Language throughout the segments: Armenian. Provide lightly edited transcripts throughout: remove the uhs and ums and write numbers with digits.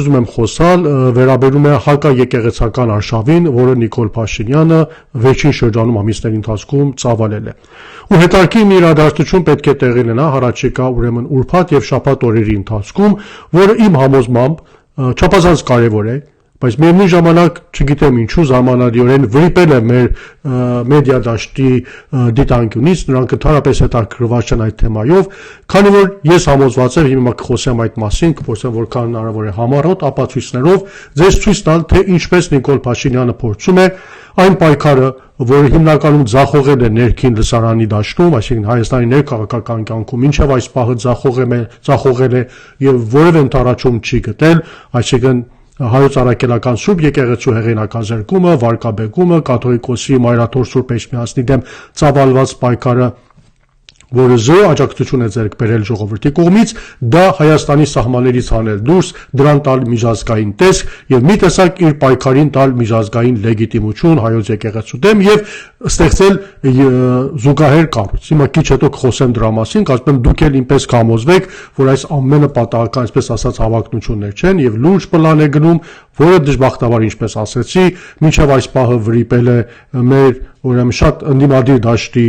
Ուզում եմ խոսալ վերաբերում է հակաեկեղեցական արշավին, որը Նիկոլ Փաշինյանը վերջին շրջանում ամիսների ընթացքում ծավալել է։ Ու հետարքի մի իրադարձություն պետք է տեղի ունենա հառաջիկա ուրեմն ուրբաթ եւ շաբաթ օրերի ընթացքում, որը իմ համոզմամբ չափազանց կարևոր է, բայց միևնույն ժամանակ չգիտեմ ինչու զարմանալիորեն վրիպել է մեր մեդիա դաշտի դիտանկյունից, նրանք ընդհանրապես հետաքրքրված չեն այդ թեմայով, քանի որ ես համոզված եմ, հիմա կխոսեմ այդ մասին, կփորձեմ որքան հնարավոր է համառոտ ապացույցներով ձեզ ցույց տալ, թե ինչպես Նիկոլ Փաշինյանը փորձում է այն պայքարը, որը հիմնականում ձախողել է ներքին լսարանի դաշտում, այսինքն Հայաստանի ներքաղաքական կյանքում, ինչև այս պահը ձախողել է եւ որևէ ընդառաջում չի գտել, այսինքն Հայոց Առաքելական Սուրբ Եկեղեցու հեղինակական զրկումը, վարկաբեկումը, կաթողիկոսի մայրաթոր Սուրբ Էջմիածնի դեմ ծավալված պայքարը, որը զրո աջակցություն է ձեռք բերել ժողովրդի կողմից, դա Հայաստանի սահմաններից հանել դուրս, դրան տալ միջազգային տեսք եւ մի տեսակ իր պայքարին տալ միջազգային լեգիտիմություն հայոց եկեղեցու դեմ եւ ստեղծել զուգահեռ կառույց։ Հիմա քիչ հետո կխոսեմ դրա մասին, կարծում եմ դուք էլ ինպես կհամոզվեք, որ այս ամենը պատահական, այսպես ասած, հավակնություններ չեն եւ լուրջ պլան է գնում, որը դժբախտաբար, ինչպես ասեցի, մինչև այս պահը վրիպել է մեր ուրեմն շատ ընդդիմադիր դաշտի,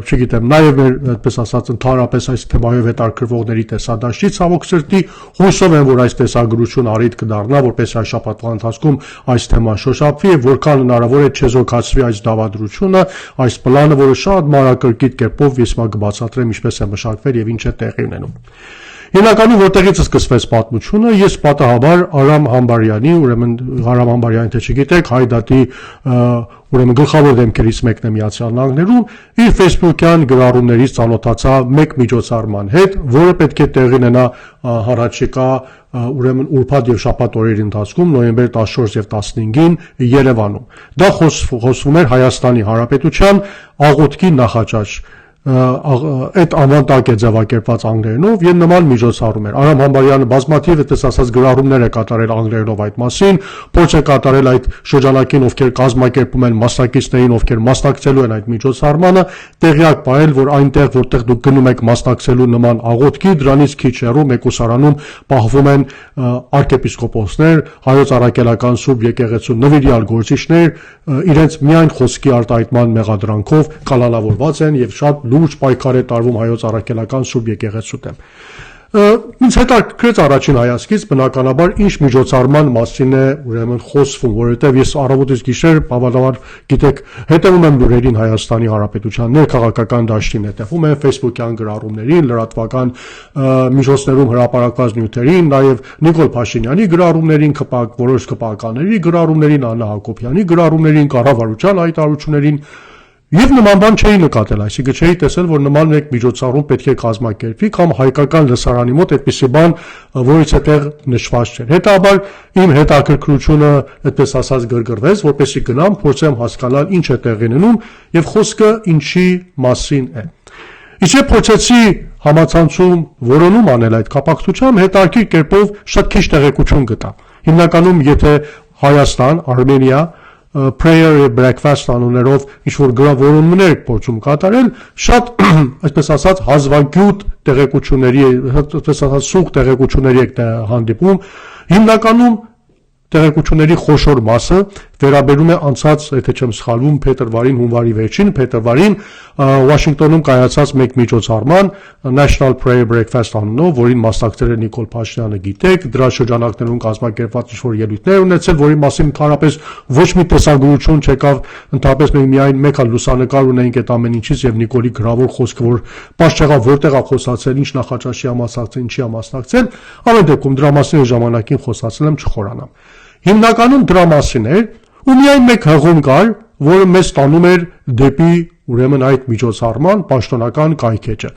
չգիտեմ, նաև մեր, այդպես ասած, ընդհանրապես այս թեմայով հետաքրքրվողների տեսադաշտի ցավոք սրտի, հուսով եմ, որ այս տեսագրությունը առիթ կդառնա, որպես այս շաբաթվա ընթացքում այս թեման շոշափվի եւ որքան հնարավոր է չեզոքացվի այս դավադրությունը, այս պլանը, որը շատ մանրակրկիտ կերպով ես մա կբացատրեմ ինչպես է մշակվել եւ ինչ է տեղի ունենում։ Հիմնականում որտեղից սկսվեց պատմությունը, ես պատահաբար Արամ Համբարյանի, ուրեմն Արամ Համբարյանի թե չգիտեք, Հայդատի ուրեմն գլխավոր դեմքերից մեկն է Միացյալ Նահանգներում, իր Facebook-յան գրառումներից ծանոթացա մեկ միջոցառման հետ, որը պետք է տեղի ունենա հառաջիկա ուրեմն ուրբաթ եւ շաբաթ օրերի ընթացքում նոյեմբեր 14 եւ 15-ին Երևանում։ Դա խոսվում էր Հայաստանի Հանրապետության աղոթքի նախաճաշ այդ անվան տակ է ձևակերպված անգլերենով եւ նման միջոցառում էր։ Արամ Համբարյանը բազմաթիվ այդպես ասած գրառումներ է կատարել անգլերենով այդ մասին, փորձ է կատարել այդ շրջանակին, ովքեր կազմակերպում են մասնակիցներին, ովքեր մասնակցելու են այդ միջոցառմանը, տեղյակ պահել, որ այնտեղ, որտեղ դուք գնում եք մասնակցելու նման աղոթքի, դրանից քիչ հեռու մեկուսարանում պահվում են arczepiskoposներ, Հայոց Առաքելական Սուրբ Եկեղեցու նվիրյալ գործիչներ, իրենց միայն խոսքի արտահայտման մեղադրանքով կալանավորված են եւ շատ լուրջ պայքար է տարվում Հայոց Առաքելական Սուրբ Եկեղեցու դեմ։ Ինձ հետաքրքրեց առաջին հայացքից բնականաբար ինչ միջոցառման մասին է ուրեմն խոսվում, որովհետև ես առավոտից գիշեր բավականաբար գիտեք հետևում եմ լուրերին Հայաստանի Հանրապետության ներքաղաքական դաշտին, հետևում եմ Facebook-յան գրառումներին, լրատվական միջոցներում հրապարակված նյութերին, նաև Նիկոլ Փաշինյանի գրառումներին, որոշ քպականների գրառումներին, Աննա Հակոբյանի գրառումներին, կառավարության հայտարարություններին Եվ նման բան չէի նկատել, այսինքն չէի տեսել, որ նման մեկ միջոցառում պետք է կազմակերպվի կամ հայկական լսարանի մոտ այդպիսի բան, որից այդտեղ նշված չէր։ Հետաբար իմ հետաքրքրությունը այդպես ասած գրգռվեց, որպեսզի գնամ, փորձեմ հասկանալ ինչ է տեղի ունենում եւ խոսքը ինչի մասին է։ Իսկ փորձեցի համացանցում որոնում անել այդ կապակցությամբ, հետաքրքիր կերպով շատ քիչ տեղեկություն գտա։ Հիմնականում եթե Հայաստան, Արմենիա prayer breakfast անուններով ինչ-որ գրավորումներ փորձում կատարել, շատ, այսպես ասած, հազվագյուտ տեղեկությունների, այսպես ասած, սուղ տեղեկությունների եք հանդիպում, հիմնականում տեղեկությունների խոշոր մասը վերաբերում է անցած, եթե չեմ սխալվում, փետրվարին, հունվարի վերջին, փետրվարին Վաշինգտոնում կայացած մեկ միջոցառման National Prayer Breakfast անունով, որին մասնակցել է Նիկոլ Փաշինյանը, գիտեք, դրա շրջանակներում կազմակերպված ինչ-որ ելույթներ ունեցել, որի մասին ընդհանրապես ոչ մի տեսագրություն չեկավ, ընդհանրապես միայն մեկ հատ լուսանկար ունեինք այդ ամեն ինչից եւ Նիկոլի գրավոր խոսքը, որ պարզ չեղավ որտեղ է խոսացել, ինչ նախաճաշի է մասնակցել, ինչի է մասնակցել, ամեն դեպքում դրա մասին ժամանակին խոսացել եմ չխորանամ։ Հիմնականում դրա մասին էր, ու միայն մեկ հղում կար, որը մեզ տանում էր դեպի ուրեմն այդ միջոցառման պաշտոնական կայքեջը,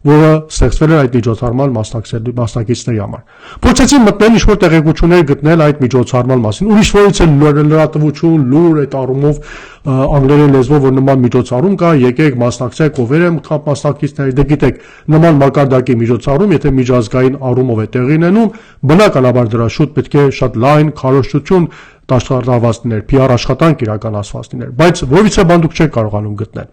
որը ստեղծվել էր այդ միջոցառման մասնակիցների համար։ Փորձեցի մտնել ինչ-որ տեղեկություններ գտնել այդ միջոցառման մասին, ուրիշ որից է լրատվություն, լուր այդ առումով անգլերեն լեզվով, որ նման միջոցառում կա, եկեք մասնակցեք, ովեր եմ կապ մասնակիցների, դե գիտեք, նման մակարդակի միջոցառում, եթե միջազգային առումով է տեղի ունենում, բնականաբար դրա շուտ պետք է շատ լայն քարոզչություն դաշտարված լիներ, PR աշխատանք իրականացված լիներ, բայց որից է բան դուք չեք կարողանում գտնել։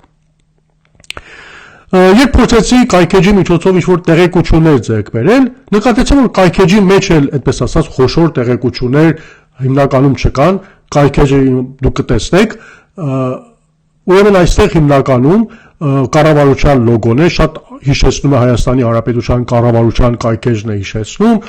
Երբ փորձեցի կայքեջի միջոցով ինչ-որ տեղեկություններ ձեռք բերել, նկատեցի, որ կայքեջի մեջ էլ, այդպես ասած, խոշոր տեղեկություններ հիմնականում չկան, կայքեջը դուք կտեսնեք, ուրեմն այստեղ հիմնականում կառավարության լոգոն է, շատ հիշեցնում է Հայաստանի Հանրապետության կառավարության կայքեջն է հիշեցնում,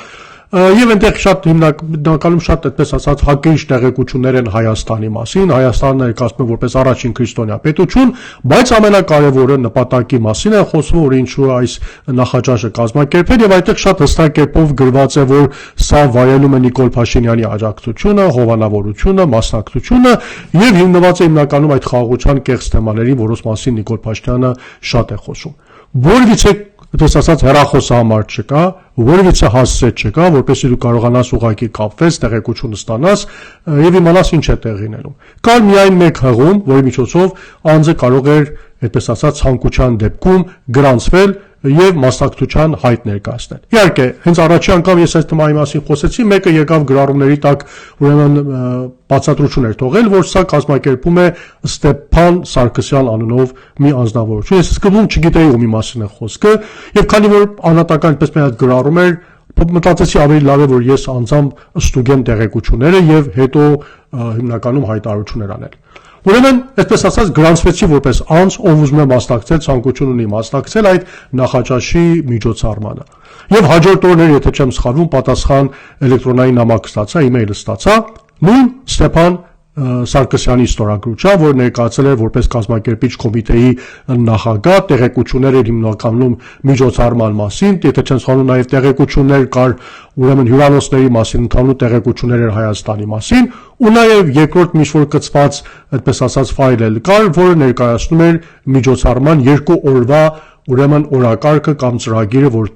եւ այնտեղ շատ հիմնականում շատ այդպես ասած հակերիչ տեղեկություններ են Հայաստանի մասին, Հայաստանը ներկայացնում է որպես առաջին քրիստոնյա պետություն, բայց ամենակարևորը նպատակի մասին է խոսվում, որ ինչու այս նախաճաշը կազմակերպել եւ այդտեղ շատ հստակ կերպով գրված է, որ սա վայելում է Նիկոլ Փաշինյանի աջակցությունը, հովանավորությունը, մասնակցությունը եւ հիմնված է հիմնականում այդ խաղաղության կեղծ թեմաների, որոնց մասին Նիկոլ Փաշինյանը շատ է խոսում։ Որևիցե այդպես ասած հեռախոսահամար չկա, որևիցե հասցետ չկա, որպեսզի դու կարողանաս ուղղակի կապվես, տեղեկություն ստանաս եւ իմանաս ինչ է տեղի ունենում։ Կար միայն մեկ հղում, որի միջոցով անձը կարող էր, այդպես ասած, ցանկության դեպքում գրանցվել եւ մասնակցության հայտ ներկայացնել։ Իհարկե, հենց առաջի անգամ ես այս թեմայի մասին խոսեցի, մեկը եկավ գրառումների տակ, ուրեմն բացատրություն էր թողել, որ սա կազմակերպում է Ստեփան Սարգսյան անունով մի անձնավորություն։ Ես սկզբում չգիտեի ումի մասին է խոսքը, եւ քանի որ անհատական այդպես մի հատ գրառում էր, մտածեցի ավելի լավ է, որ ես անձամբ ստուգեմ տեղեկությունները եւ հետո հիմնականում հայտարարություններ անել։ Ուրեմն, այսպես ասած, գրանցվեցի որպես անձ, ով ուզում է մասնակցել, ցանկություն ունի մասնակցել այդ նախաճաշի միջոցառմանը։ Եվ հաջորդ օրներ, եթե չեմ սխալվում, պատասխան էլեկտրոնային նամակ ստացա, email ստացա, նույն Ստեփան Սարգսյանի ստորագրությամբ, որ ներկայացել էր որպես կազմակերպիչ կոմիտեի նախագահ, տեղեկություններ էր հիմնականում միջոցառման մասին, եթե չեմ սխալվում, նաև տեղեկություններ կար ուրեմն հյուրանոցների մասին, ընդհանուր տեղեկություններ էր Հայաստանի մասին, ու նաև երկրորդ ինչ-որ կցված, այդպես ասած, ֆայլ էլ կար, որը ներկայացնում էր միջոցառման 2 օրվա ուրեմն օրակարգը կամ ծրագիրը, որ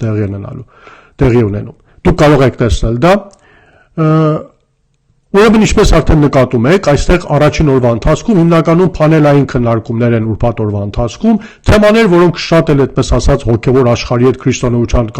տեղի ունենում։ Դուք կարող եք տեսնել դա։ Ուրեմն ինչպես արդեն նկատում եք, այստեղ առաջին օրվա ընթացքում հիմնականում պանելային քննարկումներ են ուրբաթ օրվա ընթացքում, թեմաներ, որոնք շատ էլ այդպես ասած հոգևոր աշխարհի հետ քրիստոնեության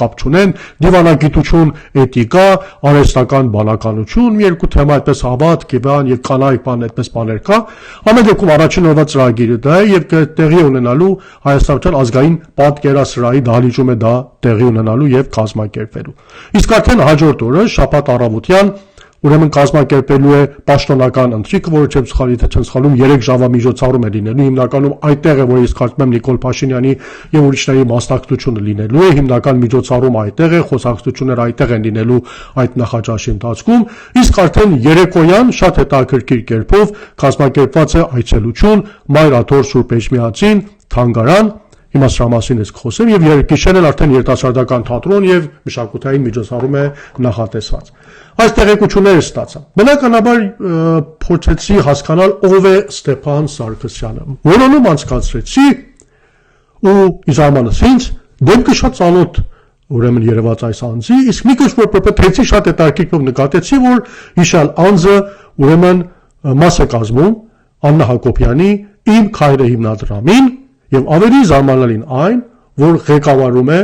կապ չունեն, դիվանագիտություն, էթիկա, արհեստական բանականություն, երկու թեմա այդպես հավատ, գիբան եւ կանայք բան այդպես բաներ կա։ Ամեն դեպքում առաջին օրվա ծրագիրը դա է եւ տեղի ունենալու Հայաստանյան ազգային պատկերասրահի դահլիճում է դա տեղի ունենալու եւ կազմակերպվելու։ Իսկ արդեն հաջորդ օրը շաբաթ առավոտյան ուրեմն կազմակերպելու է պաշտոնական ընթրիքը, որը չեմ սխալվում 3 ժամվա միջոցառում է լինելու, հիմնականում այդտեղ է, որ ես կարծում եմ Նիկոլ Փաշինյանի եւ ուրիշների մասնակցությունը լինելու է, հիմնական միջոցառումը այդտեղ է, խոսակցությունները այդտեղ են լինելու այդ նախաճաշի ընթացքում, իսկ արդեն երեկոյան շատ հետաքրքիր կերպով կազմակերպված է այցելություն Մայր Աթոր Սուրբ Էջմիածին թանգարան, հիմա սրա մասին ես կխոսեմ եւ գիշերն էլ արդեն երիտասարդական թատրոն եւ մշակութային միջոցառում է նախատեսված։ Այս տեղեկությունները ստացա։ Բնականաբար փորձեցի հասկանալ ով է Ստեփան Սարգսյանը։ Որոնում անցկացրեցի ու իզարմանս ինձ դեպքը շատ ծանոթ ուրեմն երևաց այս անձի, իսկ մի քիչ որ փոփոխեցի շատ հետաքրքիր նկատեցի, որ հիշալ անձը ուրեմն մաս է կազմում Աննա Հակոբյանի Իմ քայլը հիմնադրամին եւ ավելի զարմանալին այն, որ ղեկավարում է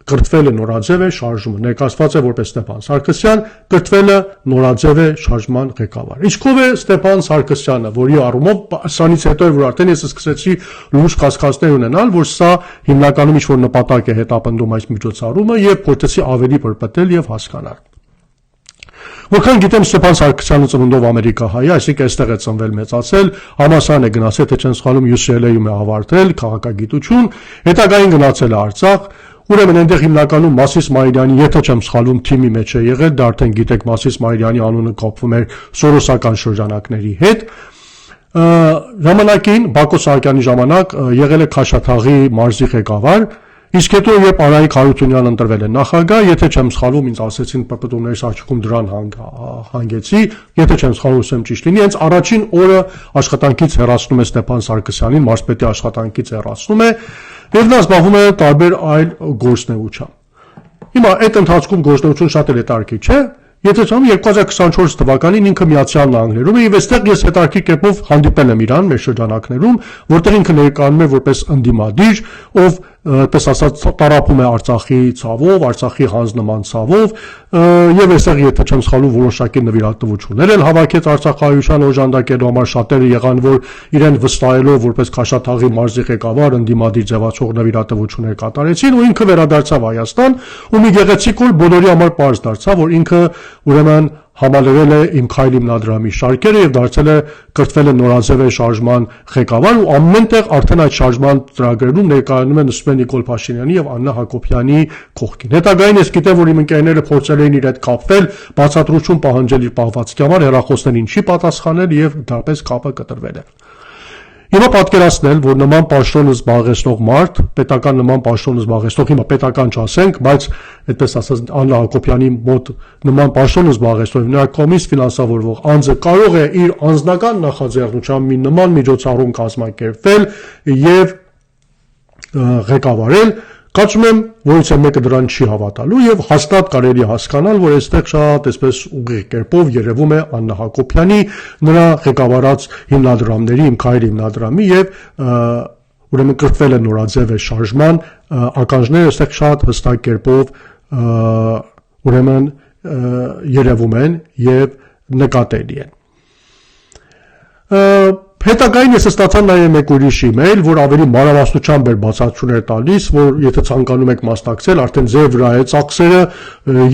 կրթվել է նորաձև է շարժումը, ներկայացված է որպես Ստեփան Սարգսյան, կրթվել է նորաձև է շարժման ղեկավար։ Ինչքով է Ստեփան Սարգսյանը, որի առումով սրանից հետո որ արդեն ես սկսեցի լուրջ կասկածներ ունենալ, որ սա հիմնականում ինչ-որ նպատակ է հետապնդում այս միջոցառումը եւ փորձեցի ավելի պրպտել եւ հասկանալ։ Որքան գիտեմ Ստեփան Սարգսյանը ծնունդով ամերիկահայ է, այսինքն այստեղ է ծնվել, մեծացել, համալսարան է գնացել, թե չեմ սխալվում UCLA-ում է ավարտել քաղաքագիտություն, հետագային գնացել է Արցախ, ուրեմն այնտեղ հիմնականում Մասիս Մայրյանի, եթե չեմ սխալվում, թիմի մեջ է եղել, դա արդեն գիտեք Մասիս Մայրյանի անունը կապվում էր սորոսական շրջանակների հետ։ Ժամանակին Բակո Սահակյանի ժամանակ եղել է Քաշաթաղի մարզի ղեկավար, իսկ հետո երբ Արայիկ Հարությունյանը ընտրվել է նախագահ, եթե չեմ սխալվում, ինձ ասեցին պպտումների սարճուկում դրան հանգեցի, եթե չեմ սխալվում, ասեմ ճիշտ լինի, հենց առաջին օրը աշխատանքից հեռացնում է Ստեփան Սարգսյանին, մարզպետի աշխատանքից հեռացնում է, եւ նա զբաղվում է տարբեր այլ գործունեությամբ։ Հիմա այդ ընթացքում գործունեություն շատ էլ հետաքրքիր չէ, եթե չեմ 2024 թվականին ինքը Միացյալ Նահանգներում է եւ այստեղ ես հետաքրքիր կերպով հանդիպել եմ իրան մեր շրջանակներում, որտեղ ինքը ներկայանում է որպես ընդդիմադիր, ով այդպես ասած տարապում է Արցախի ցավով, Արցախի հանձնման ցավով, եւ այստեղ եթե չեմ սխալվում որոշակի նվիրատվություններ էլ հավաքեց Արցախահայության օժանդակելու համար, շատերը եղան, որ իրեն վստահելով որպես Քաշաթաղի մարզի ղեկավար ընդդիմադիր ձևացող նվիրատվություններ կատարեցին, ու ինքը վերադարձավ Հայաստան, ու մի գեղեցիկ օր բոլորի համար պարզ դարձավ, որ ինքը ուրեմն համալրել է Իմ քայլ հիմնադրամի շարքերը եւ դարձել է կրթվել է նորաձև շարժման ղեկավար, ու ամենտեղ արդեն այդ շարժման ծրագրերում ներկայանում է նստում է Նիկոլ Փաշինյանի եւ Աննա Հակոբյանի կողքին։ Հետագային ես գիտեմ, որ իմ ընկերները փորձել էին իր հետ կապվել, բացատրություն պահանջել իր պահվածքի համար, հեռախոսներին չի պատասխանել եւ դարպես կապը կտրվել է։ Հիմա պատկերացնել, որ նման պաշտոն զբաղեցնող մարդ, պետական նման պաշտոն զբաղեցնող, հիմա պետական չասենք, բայց այդպես ասած Աննա Հակոբյանի մոտ նման պաշտոն զբաղեցնող, նրա կողմից ֆինանսավորվող անձը կարող է իր անձնական նախաձեռնությամբ մի նման միջոցառում կազմակերպել եւ ղեկավարել, կարծում եմ, որից մեկը դրան չի հավատալու եւ հաստատ կարելի է հասկանալ, որ այստեղ շատ այսպես ուղիղ կերպով երևում է Աննա Հակոբյանի նրա ղեկավարած հիմնադրամների, Իմ քայլ հիմնադրամի եւ ուրեմն կրթվել է նորաձև շարժման ականջները այստեղ շատ հստակ կերպով ուրեմն երևում են եւ նկատելի են։ Հետագային ես ստացա նաև մեկ ուրիշ email, որ ավելի մանրամասնությամբ էր բացատրություններ տալիս, որ եթե ցանկանում եք մասնակցել, արդեն ձեր վրա է ծախսերը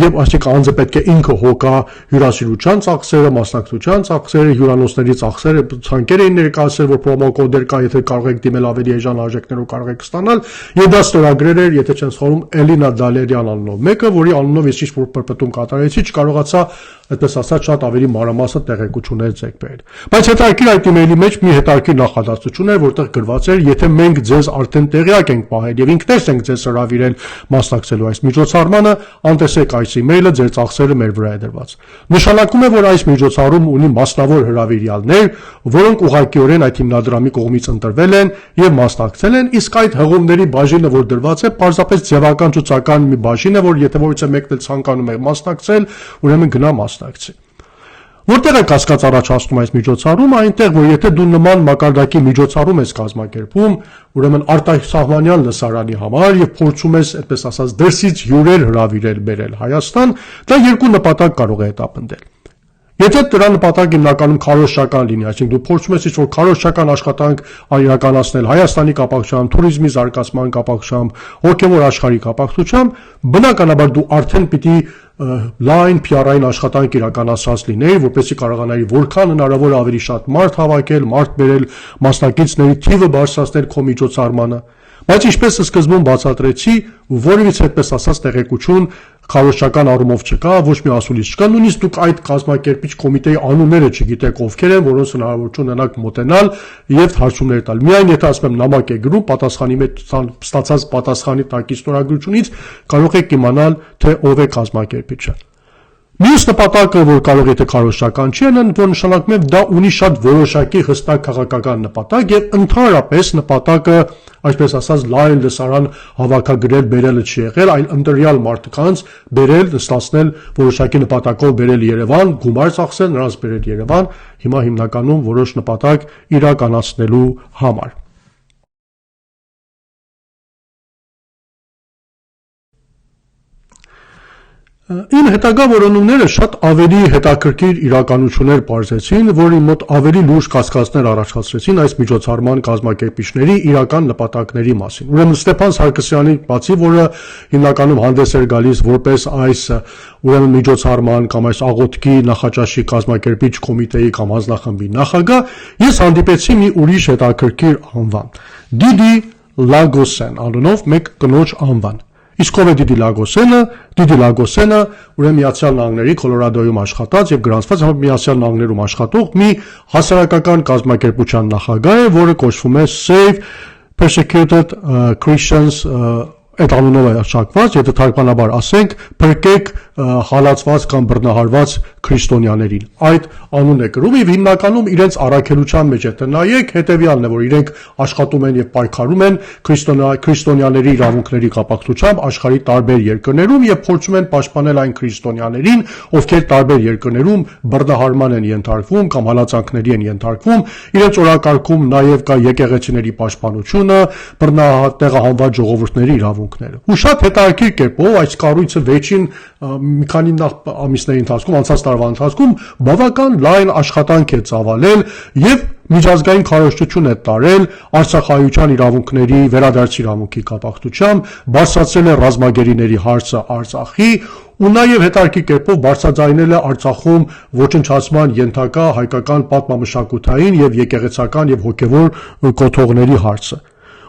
եւ այսինքն անձը պետք է ինքը հոգա հյուրասիրության ծախսերը, մասնակցության ծախսերը, հյուրանոցների ծախսերը, ցանկեր էին ներկայացրել, որ պրոմոկոդեր կա, եթե կարող եք դիմել ավելի էժան արժեքներով կարող եք ստանալ, եւ դա ստորագրեր էր, եթե չեմ սխալվում, Էլինա Դալերյան անունով մեկը, որի անունով ես ինչ-որ պրպտում կատարեցի, չկարողացա այդպես ասած շատ ավելի մանրամասն տեղեկություններ ձեռք բերել։ Բայց հետաքրքիր այդ email-ի մեջ մի հետաքրքիր նախադասություն էր, որտեղ գրված էր, եթե մենք ձեզ արդեն տեղյակ ենք պահել եւ ինքներս ենք ձեզ հրավիրել մասնակցելու այս միջոցառմանը, անտեսեք այս email-ը, ձեր ծախսերը մեր վրա է դրված։ Նշանակում է, որ այս միջոցառումը ունի մասնավոր հրավիրյալներ, որոնք ուղղակիորեն այդ հիմնադրամի կողմից ընտրվել են եւ մասնակցել են, իսկ այդ հղումների բաժինը, որ դրված է, պարզապես ձևական ցուցական մի բաժին է, որ եթե որևէ մեկն էլ ցանկանում է մասնակցել, ուրեմն գնա մասնակցի։ Որտեղ է կասկած առաջացնում այս միջոցառումը, այնտեղ, որ եթե դու նման մակարդակի միջոցառում ես կազմակերպում, ուրեմն արտասահմանյան լսարանի համար եւ փորձում ես, այդպես ասած, դրսից հյուրեր հրավիրել բերել Հայաստան, դա երկու նպատակ կարող է հետապնդել։ Եթե դրա նպատակը հիմնականում քարոզչական լինի, այսինքն դու փորձում ես ինչ-որ քարոզչական աշխատանք իրականացնել Հայաստանի կապակցությամբ, туриզմի զարգացման կապակցությամբ, հոգևոր աշխարհի կապակցությամբ, բնականաբար դու արդեն պիտի լայն PR-ային աշխատանք իրականացած լինեի, որպեսզի կարողանայի որքան հնարավոր ավելի շատ մարդ հավաքել, մարդ բերել, մասնակիցների թիվը բարձրացնել քո միջոցառմանը։ Բայց ինչպես սկզբում բացատրեցի, որևիցե այդպես ասած տեղեկություն քարոզչական առումով չկա, ոչ մի ասուլիս չկա, նույնիսկ դուք այդ կազմակերպիչ կոմիտեի անունները չգիտեք ովքեր են, որոնց հնարավորություն ունենաք մոտենալ եւ հարցումներ տալ։ Միայն եթե ասում եմ նամակ է գրում, պատասխանի մեջ ստացած պատասխանի տակի ստորագրությունից կարող եք իմանալ, թե ով է կազմակերպիչը։ Մյուս նպատակը, որ կարող եթե քարոզչական չի, որ նշանակում է դա ունի շատ որոշակի հստակ քաղաքական նպատակ եւ ընդհանրապես նպատակը, այսպես ասած, լայն լսարան հավաքագրել բերելը չի եղել, այլ ընտրյալ մարդկանց բերել, նստացնել որոշակի նպատակով բերել Երևան, գումար ծախսել, նրանց բերել Երևան, հիմա հիմնականում որոշ նպատակ իրականացնելու համար։ Իմ հետագա որոնումները շատ ավելի հետաքրքիր իրականություններ պարզեցին, որի մոտ ավելի լուրջ կասկածներ առաջացրեցին այս միջոցառման կազմակերպիչների իրական նպատակների մասին։ Ուրեմն Ստեփան Սարգսյանի բացի, որը հիմնականում հանդես էր գալիս որպես այս ուրեմն միջոցառման կամ այս աղոթքի նախաճաշի կազմակերպիչ կոմիտեի կամ հանձնախմբի նախագահ, ես հանդիպեցի մի ուրիշ հետաքրքիր անվան՝ Դիդի Լագոսեն անունով մեկ կնոջ անվան։ Իսկ ով է Դիդի Լագոսենը։ Դիդի Լագոսենը ուրեմն Միացյալ Նահանգների Կոլորադոյում աշխատած եւ գրանցված Միացյալ Նահանգներում աշխատող մի հասարակական կազմակերպության նախագահ է, որը կոչվում է Save Persecuted Christians, այդ անունով է հռչակված, եթե թարգմանաբար ասենք, փրկեք հալածված կամ բռնահարված քրիստոնյաներին։ Այդ անունն է կրում եւ հիմնականում իրենց առաքելության մեջ է։ Տնայեք հետեւյալն է, որ իրենք աշխատում են եւ պայքարում են քրիստոնյաների իրավունքների կապակցությամբ աշխարհի տարբեր երկրներում եւ փորձում են պաշտպանել այն քրիստոնյաներին, ովքեր տարբեր երկրներում բռնահարման են ենթարկվում կամ հալածանքների են ենթարկվում։ Իրենց օրակարգում նաեւ կա եկեղեցիների պաշտպանությունը, տեղահանված ժողովուրդների իրավունքները։ Ու շատ հետաքրքիր կերպով այս կառույցը վերջին մի քանի ամիսների ընթացքում, անցած տարվա ընթացքում բավական լայն աշխատանք է ծավալել եւ միջազգային քարոզչություն է տարել արցախայության իրավունքների վերադարձ իրավունքի կապակցությամբ, բարձրացրել է ռազմագերիների հարցը Արցախի ու նաեւ հետաքրքիր կերպով բարձրաձայնել է Արցախում ոչնչացման ենթակա հայկական պատմամշակութային եւ եկեղեցական եւ հոգեվոր կոթողների հարցը։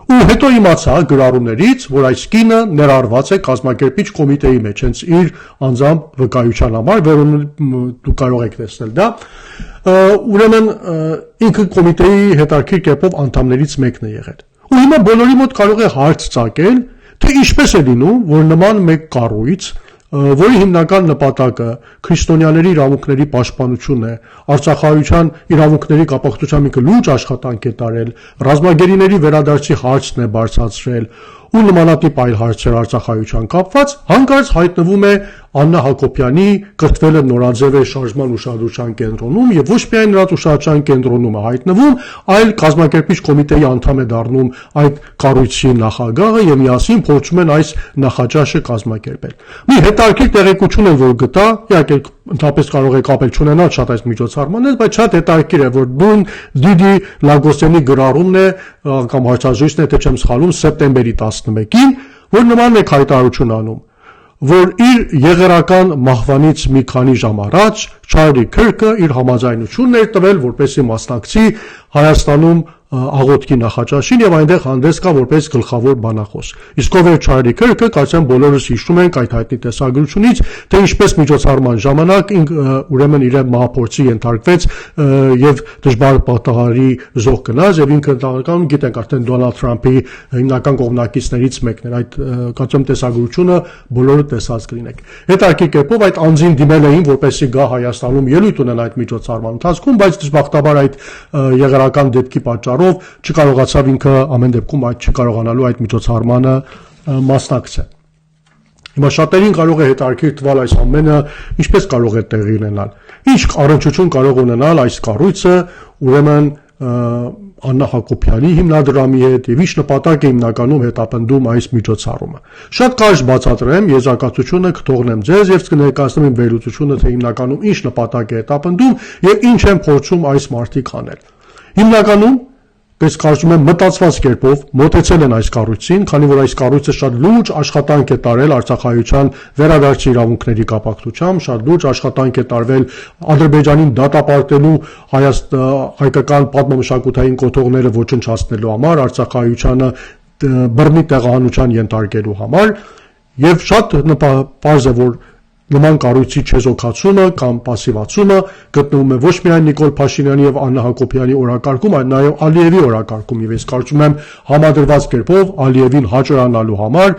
Ու հետո իմացա գրառումներից, որ այս կինը ներառված է կազմակերպիչ կոմիտեի մեջ, հենց իր անձամբ վկայության համար, որոնը դուք կարող եք տեսնել դա։ Ուրեմն ինքը կոմիտեի հետաքրքիր կերպով անդամներից մեկն է եղել։ Ու հիմա բոլորի մոտ կարող է հարց ծագել, թե ինչպես է լինում, որ նման մեկ կառույց, որի հիմնական նպատակը քրիստոնյաների իրավունքների պաշտպանությունն է, արցախայության իրավունքների կապակցությամբ ինքը լուրջ աշխատանք է տարել, ռազմագերիների վերադարձի հարցն է բարձրացրել ու նմանատիպ այլ հարցեր արցախայության կապված, հանկարծ հայտնվում է Աննա Հակոբյանի կրթվելը նորաձև է շարժման ուշադրության կենտրոնում եւ ոչ միայն նրանց ուշադրության կենտրոնում է հայտնվում, այլ կազմակերպիչ կոմիտեի անդամ է դառնում այդ կառույցի նախագահը եւ միասին փորձում են այս նախաճաշը կազմակերպել։ Մի հետաքրքիր տեղեկություն եմ որ գտա, իհարկե ընդհանրապես կարող է կապել չունենալ շատ այս միջոցառմանից, բայց շատ հետաքրքիր է, որ նույն Դիդի Լագոսյանի գրառումն է կամ հարցազրույցն է, թե չեմ սխալվում, սեպտեմբերի 11-ին, որ նման մեկ հայտարարություն անում, որ իր եղերական մահվանից մի քանի ժամ առաջ Չարլի Քիրքը իր համաձայնությունն էր տվել, որպեսզի մասնակցի Հայաստանում աղոթքի նախաճաշին եւ այնտեղ հանդես գա որպես գլխավոր բանախոս։ Իսկ ով էր Չարլի Քիրքը, կարծեմ բոլորս հիշում ենք այդ հայտնի տեսագրությունից, թե ինչպես միջոցառման ժամանակ ուրեմն իր մահափորձի ենթարկվեց եւ դժվար պատահարի զոհ գնաց եւ ինքը ընդհանրապես գիտենք արդեն Դոնալդ Թրամփի հիմնական կողմնակիցներից մեկն էր։ Այդ կարծեմ տեսագրությունը բոլորը տեսած կլինեք։ Հետաքրքիր կերպով այդ անձին դիմել էին, որպեսզի գա Հայաստանում ելույթ ունենա այդ միջոցառման ընթացքում, բայց դժբախտաբար այդ եղերական դեպքի պատճառով չկարողացավ ինքը ամեն դեպքում այդ չկարողանալու այդ միջոցառմանը մասնակցել։ Հիմա շատերին կարող է հետաքրքիր թվալ այս ամենը ինչպես կարող է տեղի ունենալ։ Ինչ առնչություն կարող ունենալ այս կառույցը ուրեմն Աննա Հակոբյանի հիմնադրամի հետ եւ ինչ նպատակ է հիմնականում հետապնդում այս միջոցառումը։ Շատ կարճ բացատրեմ եզրակացությունը կթողնեմ ձեզ եւ կներկայացնեմ իմ վերլուծությունը, թե հիմնականում ինչ նպատակ է հետապնդում եւ ինչ են փորձում այս մարդիկ անել։ Հիմնականում Պես կարծում եմ մտածված կերպով մոտեցել են այս կառույցին, քանի որ այս կառույցը շատ լուրջ աշխատանք է տարել արցախայության վերադարձի իրավունքների կապակցությամբ, շատ լուրջ աշխատանք է տարվել Ադրբեջանին դատապարտելու հայկական պատմամշակութային կոթողները ոչնչացնելու համար, արցախայությանը բռնի տեղահանության ենթարկելու համար, եւ շատ պարզ է, որ նման կառույցի չեզոքացումը կամ պասիվացումը գտնվում է ոչ միայն Նիկոլ Փաշինյանի եւ Աննա Հակոբյանի օրակարգում, այլ նաեւ Ալիևի օրակարգում, եւ ես կարծում եմ համադրված կերպով Ալիևին հաճոյանալու համար,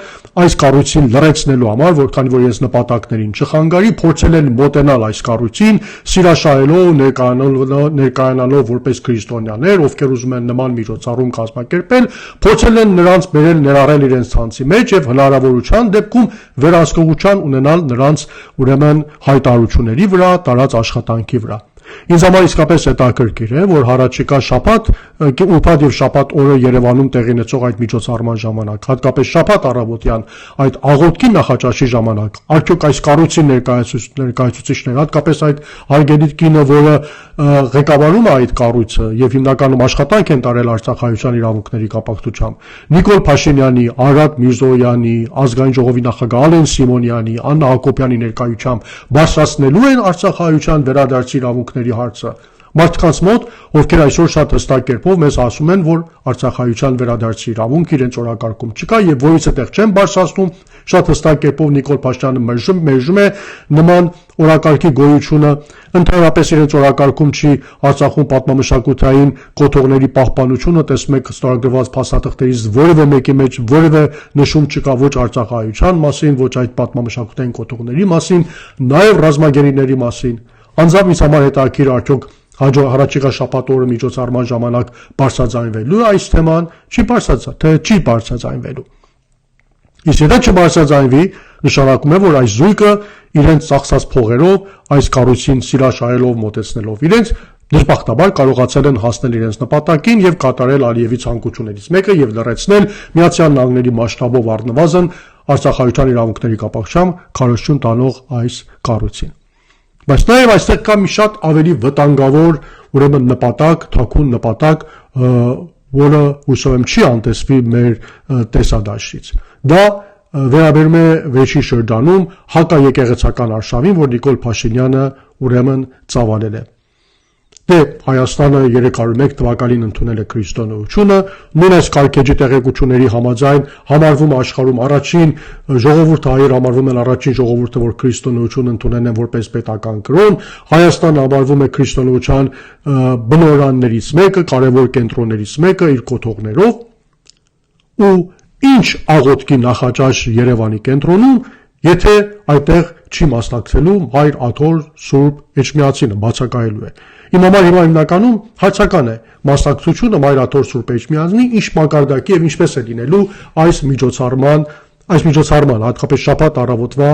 այս կառույցին լրացնելու համար, որքան որ ես նպատակներին չխանգարի, փորձել են մոտենալ այս կառույցին, սիրաշահելով, ներկայանալով որպես քրիստոնյաներ, ովքեր ուզում են նման միջոցառում կազմակերպել, փորձել են նրանց բերել ներառել իրենց ցանցի մեջ եւ հնարավորության դեպքում վերահսկողության ունենալ նրանց ուրեմն հայտարարությունների վրա, տարած աշխատանքի վրա։ Ինձ համար իսկապես հետաքրքիր է, որ հառաջիկա շաբաթ, ուրբաթ եւ շաբաթ օրը Երևանում տեղի ունեցող այդ միջոցառման ժամանակ, հատկապես շաբաթ առավոտյան այդ աղոթքի նախաճաշի ժամանակ, արդյոք այս կառույցի ներկայացուցիչներ, հատկապես այդ հարգելի կինը, որը ղեկավարում է այդ կառույցը եւ հիմնականում աշխատանք են տարել արցախայության իրավունքների կապակցությամբ, Նիկոլ Փաշինյանի, Արադ Միրզոյանի, ազգային ժողովի նախագահ Ալեն Սիմոնյանի, Աննա Հակոբյանի ներկայությամբ բարձրացնելու են արցախայության վերադարձի իրավունքների հարցը մարդկանց մոտ, ովքեր այսօր շատ հստակ կերպով մեզ ասում են, որ արցախայության վերադարձի իրավունք իրենց օրակարգում չկա եւ որից այդտեղ չեն բարձրացնում, շատ հստակ կերպով Նիկոլ Փաշինյանը մերժում է նման օրակարգի գոյությունը, Ընդհանրապես իրենց օրակարգում չի Արցախում պատմամշակութային կոթողների պահպանությունը, տեսնում եք ստորագրված փաստաթղթերից որևէ մեկի մեջ որևէ նշում չկա ոչ արցախահայության մասին, ոչ այդ պատմամշակութային կոթողների մասին, նաև ռազմագերիների մասին։ Անձամբ ինձ համար հետաքրքիր արդյոք հառաջիկա շաբաթ օրը միջոցառման ժամանակ բարձրաձայնվելու է այս թեման, չի բարձրաձայնվելու։ Իսկ եթե չբարձրաձայնվի, նշանակում է, որ այս զույգը իրենց ծախսած փողերով, այս կառույցին սիրաշահելով, մոտեցնելով իրենց, դժբախտաբար կարողացել են հասնել իրենց նպատակին եւ կատարել Ալիևի ցանկություններից մեկը եւ լրացնել Միացյալ Նահանգների մասշտաբով առնվազն արցախահայության իրավունքների կապակցությամբ քարոզություն տանող այս կառույցին։ Բայց նաեւ այստեղ կա մի շատ ավելի վտանգավոր, ուրեմն նպատակ, թաքուն նպատակ, որը հուսով եմ չի անտեսվի մեր տեսադաշտից։ Դա վերաբերում է վերջին շրջանում հակաեկեղեցական արշավին, որ Նիկոլ Փաշինյանը ուրեմն ծավալել է։ Դե Հայաստանը 301 թվականին ընդունել է քրիստոնեությունը, նույն այս կարգեջի տեղեկությունների համաձայն համարվում աշխարհում առաջին ժողովուրդը, հայեր համարվում են առաջին ժողովուրդը, որ քրիստոնեություն ընդունել են որպես պետական կրոն, Հայաստանը համարվում է քրիստոնեության բնօրաններից մեկը, կարևոր կենտրոններից մեկը իր կոթողներով, ու ինչ աղոթքի նախաճաշ Երևանի կենտրոնում, եթե այդտեղ չի մասնակցելու Հայր Աթոր Սուրբ Էջմիածինը, բացակայելու է։ Իմ համար հիմա հիմնականում հարցական է մասնակցությունը Հայր Աթոր Սուրբ Էջմիածնի ինչ մակարդակի եւ ինչպես է լինելու այս միջոցառման, հատկապես շաբաթ առավոտվա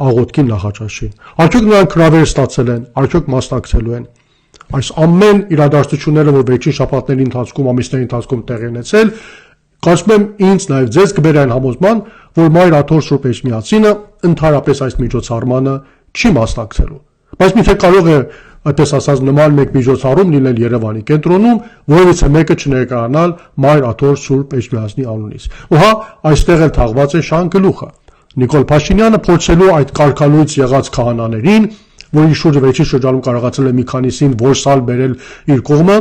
աղոթքի նախաճաշին։ Արդյոք նրանք հրավեր ստացել են, արդյոք մասնակցելու են։ Այս ամեն իրադարձությունները, որ վերջին շաբաթների ընթացքում, ամիսների ընթացքում տեղի ունեցել, կարծում եմ ինձ նաև ձեզ կբերեն համոզման, որ Մայր Աթոր Սուրբ Էջմիածինը ընդհանրապես այս միջոցառմանը չի մասնակցելու։ Բայց միթե կարող է, այդպես ասած, նման մեկ միջոցառում լինել Երևանի կենտրոնում, որևիցե մեկը չներկայանալ Մայր Աթոր Սուրբ Էջմիածնի անունից։ Ու հա, այստեղ էլ թաղված է շան գլուխը։ Նիկոլ Փաշինյանը փորձելու այդ կարգալույց եղած քահանաներին, որի շուրջը վերջին շրջանում կարողացել է մի քանիսին որսալ բերել իր կողմը,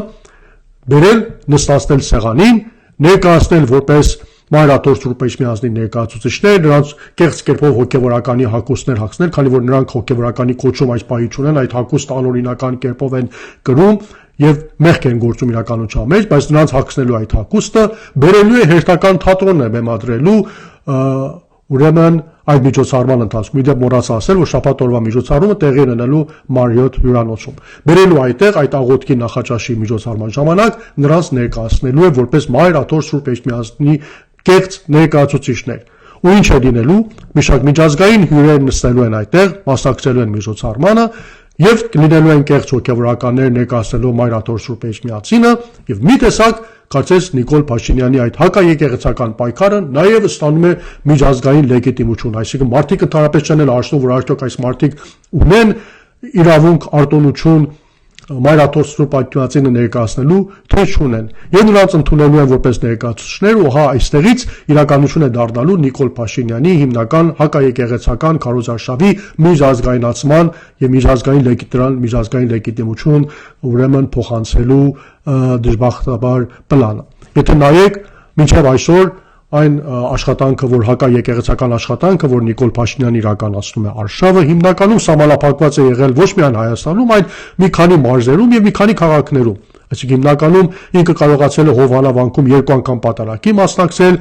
բերել, նստացնել սեղանին, ներկայացնել որպես Մայր Աթոր Սուրբ Էջմիածնի ներկայացուցիչներ, նրանց կեղծ կերպով հոգևորականի հագուստներ հագցնել, քանի որ նրանք հոգևորականի կոչում այս պահի չունեն, այդ հագուստը անօրինական կերպով են կրում եւ մեղք են գործում իրականության մեջ, բայց նրանց հագցնելու այդ հագուստը բերելու է հերթական թատրոն է բեմադրելու ուրեմն այդ միջոցառման ընթացքում։ Իդեպ մոռացա ասել, որ շաբաթ օրվա միջոցառումը տեղի ունենալու Մարիոթ հյուրանոցում։ Բերելու այդտեղ այդ աղոթքի նախաճաշի միջոցառման ժամանակ նրանց ներկայացնելու է որպես Մայր Աթոր Սուրբ Էջմիածնի կեղծ ներկայացուցիչներ։ Ու ինչ է լինելու, մի շարք միջազգային հյուրեր նստելու են այդտեղ, մասնակցելու են միջոցառմանը եւ լինելու են կեղծ հոգեվորականներ ներկայացնելով Մայր Աթոր Սուրբ Էջմիածինը եւ մի տեսակ կարծես Նիկոլ Փաշինյանի այդ հակաեկեղեցական պայքարը նաև ստանում է միջազգային լեգիտիմություն, այսինքն մարդիկ ընդհանրապես չեն հարցնում, որ արդյոք այս մարդիկ ունեն իրավունք, արտոնություն Մայր Աթոր Սուրբ Էջմիածինը ներկայացնելու, թե չունեն։ Եվ նրանց ընդունելու են որպես ներկայացուցիչներ, ու հա այստեղից իրականություն է դառնալու Նիկոլ Փաշինյանի հիմնական հակաեկեղեցական քարոզարշավի միջազգայնացման եւ միջազգային լեգիտիմություն ուրեմն փոխանցելու դժբախտաբար պլանը։ Եթե նայեք մինչև այսօր այն աշխատանքը, որ հակաեկեղեցական աշխատանքը, որ Նիկոլ Փաշինյանը իրականացնում է արշավը, հիմնականում սահմանափակված է եղել ոչ միայն Հայաստանում, այլ մի քանի մարզերում եւ մի քանի քաղաքներում։ Այսինքն հիմնականում ինքը կարողացել է Հովանավանքում 2 անգամ պատարագի մասնակցել,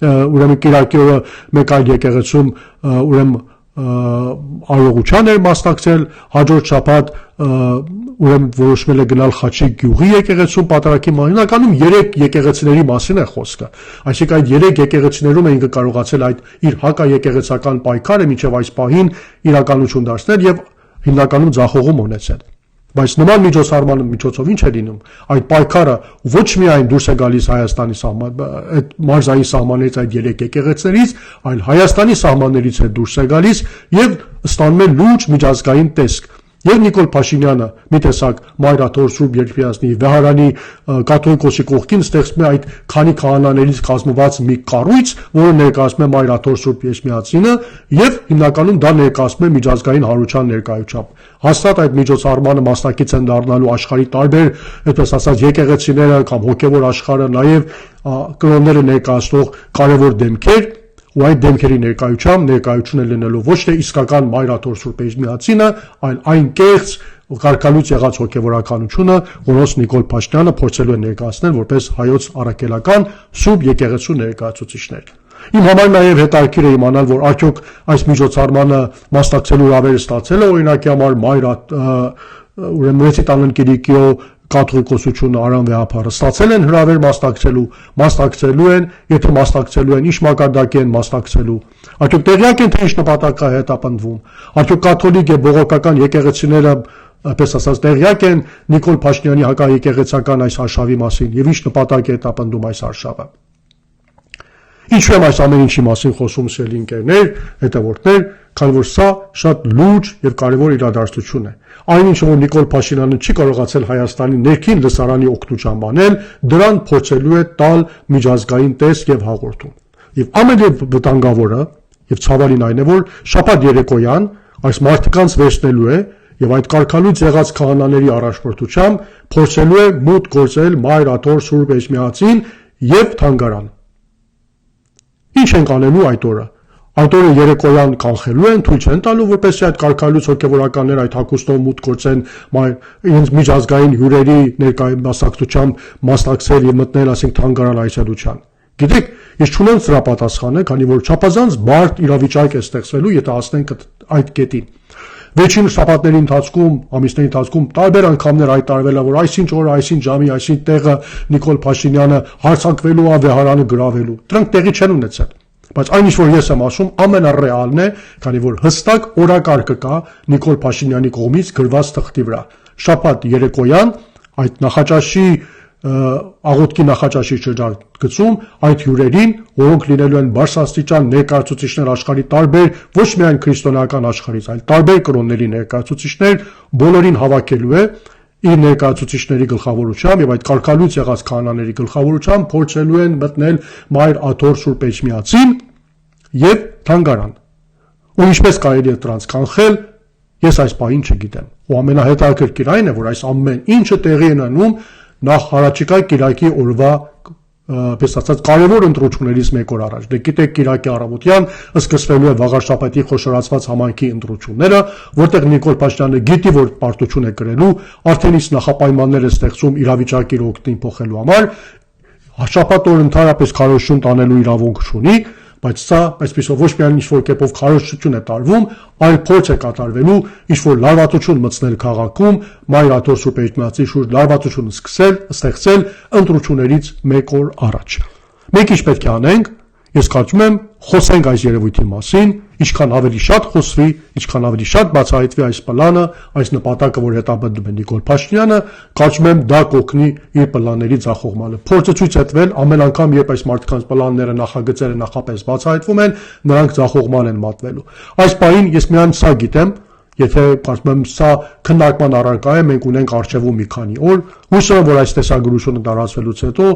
ուրեմն Կիրակի օրը մեկ այլ եկեղեցում ուրեմն արողության էր մասնակցել, հաջորդ շաբաթ ուրեմն որոշվել է գնալ Խաչիկ գյուղի եկեղեցում պատարագի հիմնականում 3 եկեղեցիների մասին է խոսքը։ Այսինքն այդ 3 եկեղեցիներում է ինքը կարողացել այդ իր հակաեկեղեցական պայքարը մինչև այս պահին իրականություն դարձնել եւ հիմնականում ձախողում ունեցել։ Բայց նման միջոցառման միջոցով ինչ է լինում, այդ պայքարը ոչ միայն դուրս է գալիս Հայաստանի այդ մարզային սահմաններից այդ 3 եկեղեցիներից, այլ Հայաստանի սահմաններից է դուրս է գալիս եւ ստանում է լուրջ միջազգային տեսք։ Եվ Նիկոլ Փաշինյանը մի տեսակ Մայր Աթոր Սուրբ Էջմիածնի վեհարանի կաթողիկոսի կողքին ստեղծում է այդ քանի քահանաներից կազմված մի կառույց, որը ներկայացնում է Մայր Աթոր Սուրբ Էջմիածինը եւ հիմնականում դա ներկայացնում է միջազգային հանրության ներկայությամբ։ Հաստատ այդ միջոցառմանը մասնակից են դառնալու աշխարհի տարբեր, այսպես ասած, եկեղեցիները կամ հոգեվոր աշխարհը, նաեւ կրոնները ներկայացնող կարևոր դեմքեր, ու այդ դեմքերի ներկայություն է լինելու ոչ թե իսկական Մայր Աթոր Սուրբ Էջմիածինը, այլ այն կեղծ կարկալուց եղած հոգևորականությունը, որոնց Նիկոլ Փաշինյանը փորձելու է ներկայացնել որպես հայոց առաքելական սուրբ եկեղեցու ներկայացուցիչներ։ Իմ համար նաև հետաքրքիր է իմանալ, որ արդյոք այս միջոցառմանը մասնակցելու հրավերը ստացել է օրինակի համար Մայր ուրեմն Մեծի Տանն Կիրիկիո կաթողիկոսությունը Արամ Վեհափառը ստացել են հրավեր մասնակցելու են, եթե մասնակցելու են, ինչ մակարդակի են մասնակցելու, արդյոք տեղյակ են թե ինչ նպատակա է հետապնդվում, արդյոք կաթոլիկ եւ բողոքական եկեղեցիները պես ասած տեղյակ են Նիկոլ Փաշինյանի հակաեկեղեցական այս արշավի մասին եւ ինչ նպատակ է հետապնդում այս արշավը։ Ինչու եմ այս ամեն ինչի մասին խոսում, սիրելի ընկերներ, հետևորդներ, քանի որ սա շատ լուրջ եւ կարեւոր իրադարձություն է։ Այնինչ որ Նիկոլ Փաշինյանը չի կարողացել Հայաստանի ներքին լսարանի օգնությամբ անել, դրան փորձելու է տալ միջազգային տեսք եւ հաղորդում։ Եվ ամենավտանգավորը եւ ցավալին այն է, որ շաբաթ երեկոյան այս մարդկանց վերցնելու է եւ այդ կարկալուց եղած քահանաների առաջնորդությամբ փորձելու է մուտք գործել Մայր Աթոր Սուրբ Էջմիածին եւ Թանգարան։ Ինչ են անելու այդ օրը։ Այդ օրը երեկոյան կանխելու են, թույլ չեն տալու, որպեսզի այդ կարկալուց հոգևորականները այդ հագուստով մուտք գործեն իրենց միջազգային հյուրերի ներկայացուցչությամբ մասնակցել եւ մտնել, ասենք, Թանգարան այցելության։ Գիտեք, ես չունեմ սրա պատասխանը, քանի որ չափազանց բարդ իրավիճակ է ստեղծվելու, եթե հասնենք այդ կետին։ Վերջին շաբաթների ընթացքում, ամիսների ընթացքում տարբեր անգամներ հայտարարվել է, որ այսինչ օրը, այսինչ ժամի, այսինչ տեղը Նիկոլ Փաշինյանը հարձակվելու է, վեհարանը գրավելու։ Դրանք տեղի չեն ունեցել։ Բայց այն ինչ որ ես եմ ասում, ամենառեալն է, քանի որ հստակ օրակարգը կա Նիկոլ Փաշինյանի կողմից գրված թղթի վրա։ Շաբաթ երեկոյան այդ նախաճաշի աղոթքի նախաճաշի շրջագծում այդ հյուրերին, որոնք լինելու են բարձրաստիճան ներկայացուցիչներ աշխարհի տարբեր, ոչ միայն քրիստոնեական աշխարհից, այլ տարբեր կրոնների ներկայացուցիչներ, բոլորին հավաքելու է իր ներկայացուցիչների գլխավորությամբ եւ այդ կարկալուց եղած քահանաների գլխավորությամբ փորձելու են մտնել Մայր Աթոր Սուրբ Էջմիածին եւ Թանգարան։ Ու ինչպես կարելի է դրանց կանխել, ես այս պահին չգիտեմ։ Ու ամենահետաքրքիր այն է, որ այս ամեն ինչը տեղի է ունենում նախ հարաճիկա Կիրակի օրվա պես ասած կարևոր ընտրություններից մեկ օր առաջ։ Դե գիտեք, Կիրակի առավոտյան սկսվելու է վաղաշաբաթի խոշորացված համայնքի ընտրությունները, որտեղ Նիկոլ Փաշինյանը գիտի, որ պարտություն է կրելու, արդեն իսկ նախապայմաններ է ստեղծում իրավիճակի օգտին փոխելու համար, շաբաթ օր ընդհանրապես քարոզություն տանելու իրավունք չունի, բայց սա այսպեսով ոչ միայն ինչ-որ կերպով քարոզություն է տարվում, այլ փորձ է կատարվելու ինչ-որ լարվածություն մտցնել քաղաքում, Մայր Աթոր Սուրբ Էջմիածի շուրջ լարվածություն ստեղծել ընտրություններից մեկ օր առաջ։ Մենք ինչ պետք է անենք, ես կարծում եմ խոսենք այս երևույթի մասին, ինչքան ավելի շատ խոսվի, ինչքան ավելի շատ բացահայտվի այս պլանը, այս նպատակը, որ հետապնդում է Նիկոլ Փաշինյանը, կարծում եմ դա կօգնի իր պլանների ձախողմանը։ Փորձը ցույց է տվել ամեն անգամ, երբ այս մարդկանց պլանները, նախագծերը նախապես բացահայտվում են, նրանք ձախողման են մատնվելու։ Այս պահին ես միայն սա գիտեմ, եթե կարծում եմ սա քննարկման առարկա է, մենք ունենք առջևում մի քանի օր, հույսով եմ, որ այս տեսագրությունը տարածվելուց հետո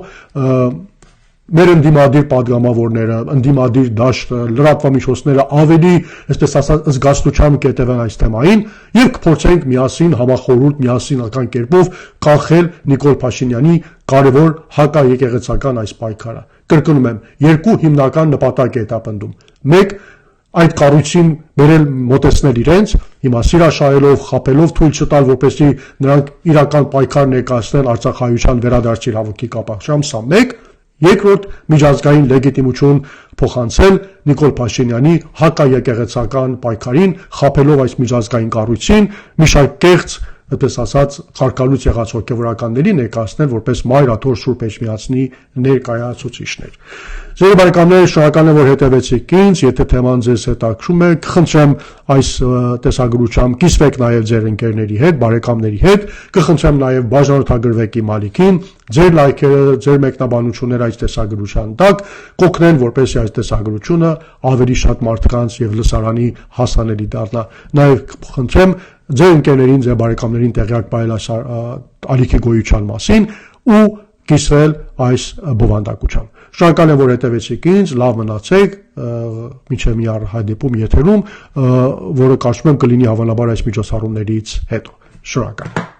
մեր ընդդիմադիր падգամավորները, ընդդիմադիր դաշտը, լրատվամիջոցները ավելի, այսպես ասած, զգաստությամբ կետևեն այս թեմային եւ կփորձենք միասին համախորհուրդ, միասին ական կերպով կանխել Նիկոլ Փաշինյանի կարևոր հակաեկեղեցական այս պայքարը։ Կրկնում եմ, երկու հիմնական նպատակ է հետապնդում։ Մեկ, այդ կառույցին բերել մոտեցնել իրենց, հիմա սիրաշահելով, խապելով, թույլ չտալ, որպեսզի նրանք իրական պայքար ներկայացնեն արցախայության վերադարձի իրավունքի կապակցությամբ, սա մեկ։ Երկրորդ, միջազգային լեգիտիմություն փոխանցել Նիկոլ Փաշինյանի հակաեկեղեցական պայքարին, խապելով այս միջազգային կառույցին, մի շարք կեղծ, այդպես ասած, քարկալուց եղած հոգևորականների ներկայացնել որպես Մայր Աթոր Սուրբ Էջմիածնի ներկայացուցիչներ։ Ձեր բարեկամներ, շնորհակալ եմ, որ հետևեցիք ինձ, եթե թեման ձեզ հետաքրում է, կխնդրեմ այս տեսագրությամբ կիսվեք նաև ձեր ընկերների հետ, բարեկամների հետ, կխնդրեմ նաև բաժանորդագրվեք իմ ալիքին, ձեր լայքերը, ձեր մեկնաբանությունները այս տեսագրության տակ կօգնեն, որպեսզի այս տեսագրությունը ավելի շատ մարդկանց եւ լսարանի հասանելի դառնա։ Նաև կխնդրեմ ձեր ընկերներին, ձեր բարեկամներին տեղյակ պահել այս ալիքի գոյության մասին ու կիսվել այս բովանդակությամբ։ Շնորհակալ եմ, որ հետևեցիք ինձ, լավ մնացեք, մինչև մի հանդիպում եթերում, որը կարծում եմ կլինի հավանաբար այս միջոցառումներից հետո։ Շնորհակալ եմ։